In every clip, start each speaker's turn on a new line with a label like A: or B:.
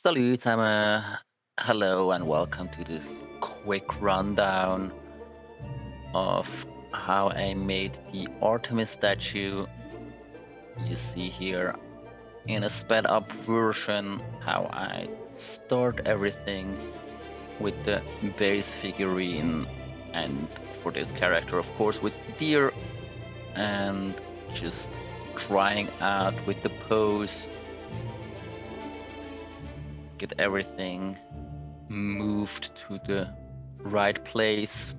A: Salut, hello and welcome to this quick rundown of how I made the Artemis statue. You see here in a sped up version how I start everything with the base figurine, and for this character of course with the deer, and just trying out with the pose, get everything moved to the right place.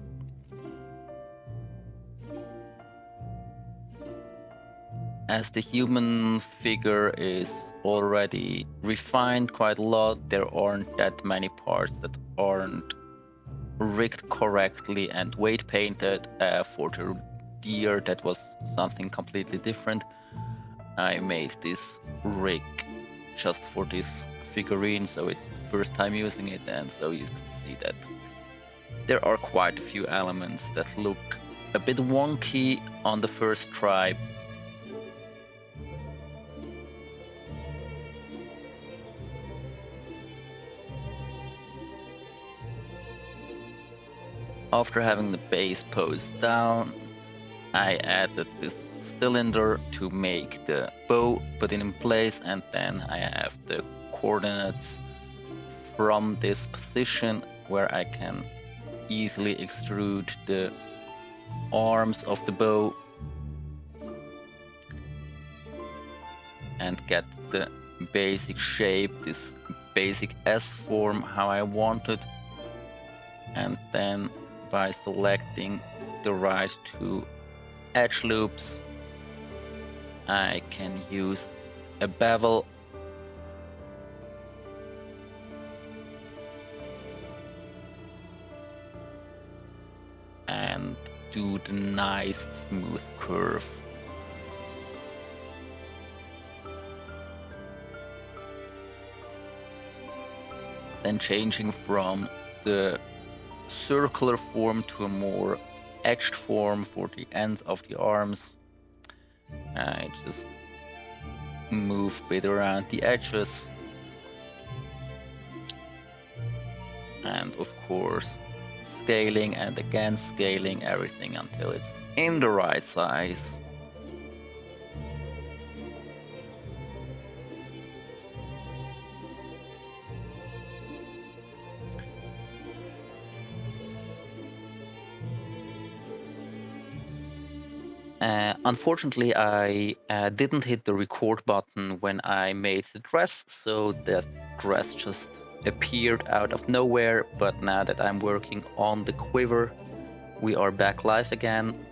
A: As the human figure is already refined quite a lot, there aren't that many parts that aren't rigged correctly and weight painted. For the deer, that was something completely different. I made this rig just for this figurine, so it's the first time using it, and so you can see that there are quite a few elements that look a bit wonky on the first try. After having the base pose down, I added this cylinder to make the bow put in place, and then I have the coordinates from this position where I can easily extrude the arms of the bow and get the basic shape, this basic S form how I wanted. And then by selecting the right two edge loops, I can use a bevel and do the nice smooth curve. Then changing from the circular form to a more edged form for the ends of the arms. I just move a bit around the edges, and of course scaling and again scaling everything until it's in the right size. Unfortunately, I didn't hit the record button when I made the dress, so that dress just appeared out of nowhere. But now that I'm working on the quiver, we are back live again.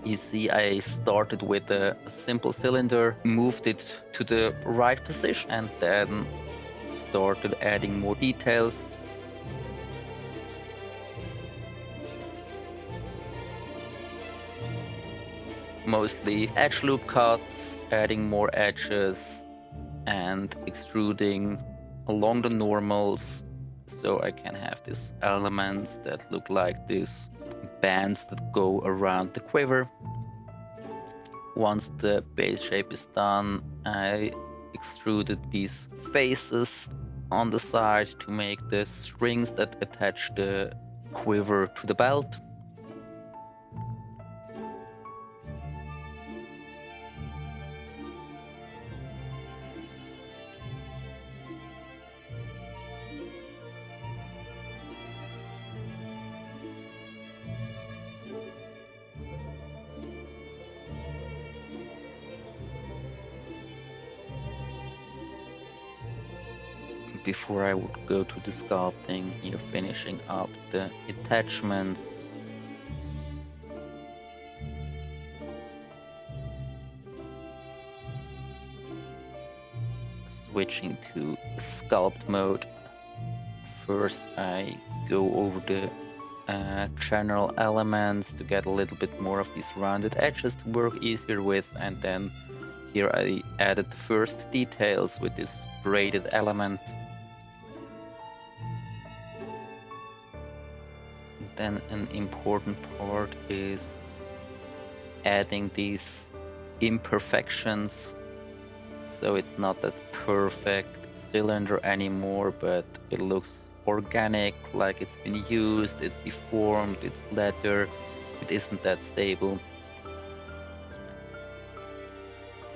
A: You see, I started with a simple cylinder, moved it to the right position, and then started adding more details. Mostly edge loop cuts, adding more edges and extruding along the normals, so I can have these elements that look like these bands that go around the quiver. Once the base shape is done, I extruded these faces on the side to make the strings that attach the quiver to the belt. Before I would go to the sculpting, you're finishing up the attachments. Switching to sculpt mode. First I go over the general elements to get a little bit more of these rounded edges to work easier with, and then here I added the first details with this braided element. Then an important part is adding these imperfections, so it's not that perfect cylinder anymore, but it looks organic, like it's been used, it's deformed, it's leather, it isn't that stable.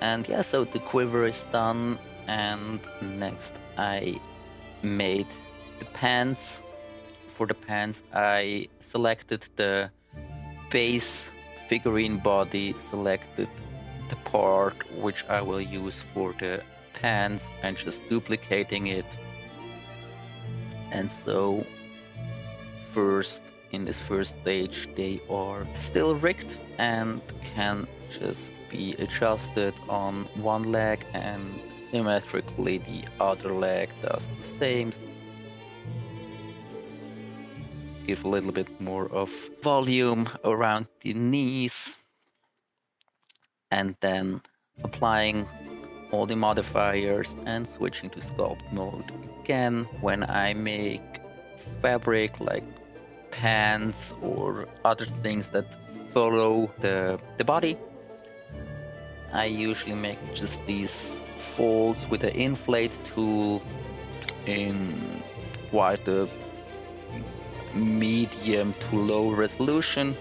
A: And yeah, so the quiver is done, and next I made the pants. For the pants, I selected the base figurine body, selected the part which I will use for the pants, and just duplicating it. And so first, in this first stage, they are still rigged and can just be adjusted on one leg, and symmetrically the other leg does the same. Give a little bit more of volume around the knees, and then applying all the modifiers and switching to sculpt mode again. When I make fabric like pants or other things that follow the body, I usually make just these folds with the inflate tool in quite a medium to low resolution,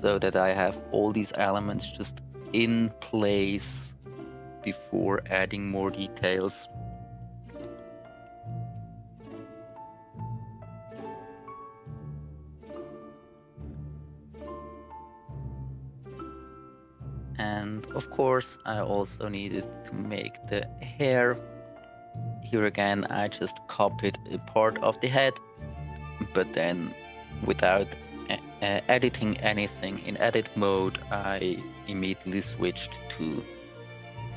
A: so that I have all these elements just in place before adding more details. And of course, I also needed to make the hair. Here again, I just copied a part of the head, but then without editing anything in edit mode, I immediately switched to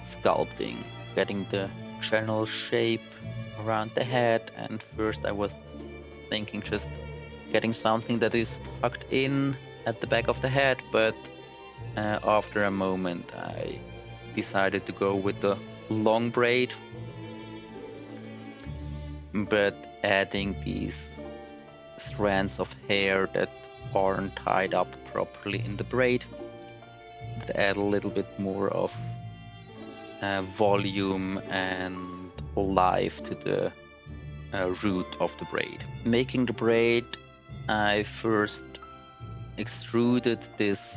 A: sculpting, getting the general shape around the head. And first I was thinking just getting something that is tucked in at the back of the head, but after a moment I decided to go with the long braid, but adding these strands of hair that aren't tied up properly in the braid that add a little bit more of volume and life to the root of the braid. Making the braid, I first extruded this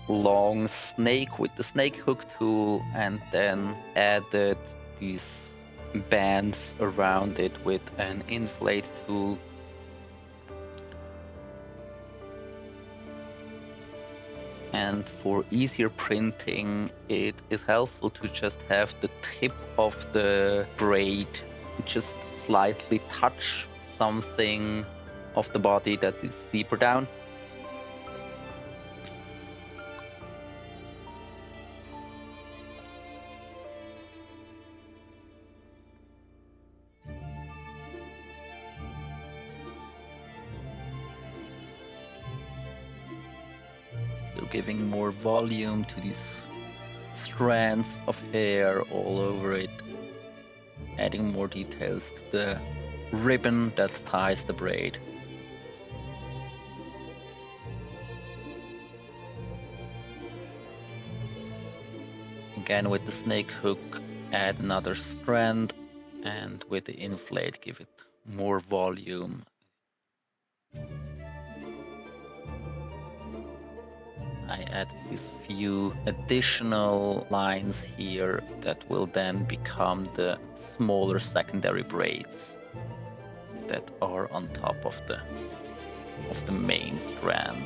A: long snake with the snake hook tool, and then added these bands around it with an inflate tool. And for easier printing, it is helpful to just have the tip of the braid just slightly touch something of the body that is deeper down. So giving more volume to these strands of hair all over it, adding more details to the ribbon that ties the braid. Again, with the snake hook, add another strand, and with the inflate, give it more volume. I add these few additional lines here that will then become the smaller secondary braids that are on top of the main strand.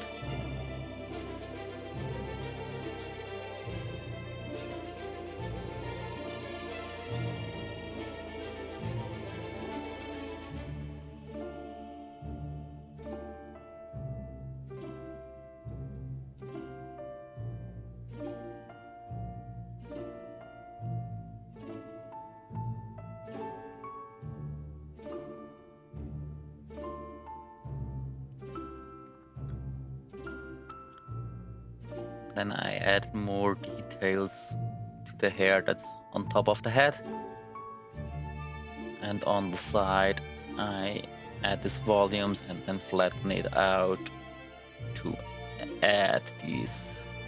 A: Then I add more details to the hair that's on top of the head. And on the side, I add these volumes and then flatten it out to add these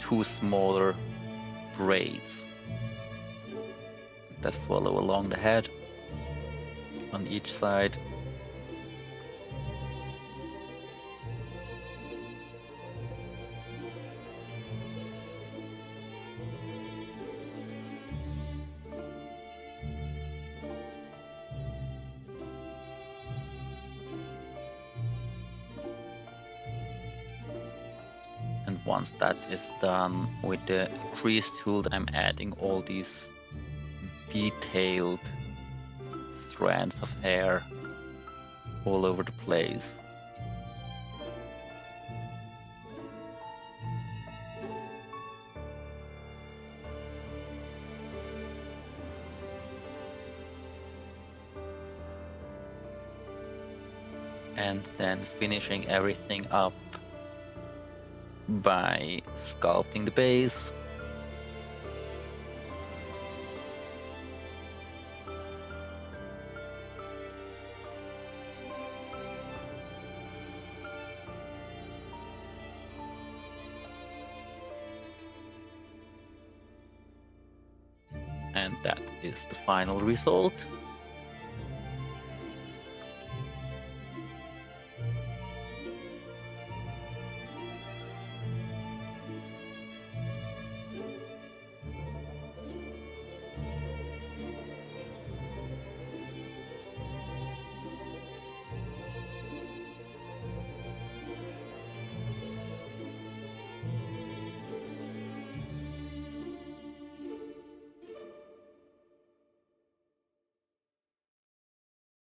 A: two smaller braids. that follow along the head on each side. And once that is done with the grease tool, I'm adding all these detailed strands of hair all over the place. And then finishing everything up by sculpting the base. And that is the final result.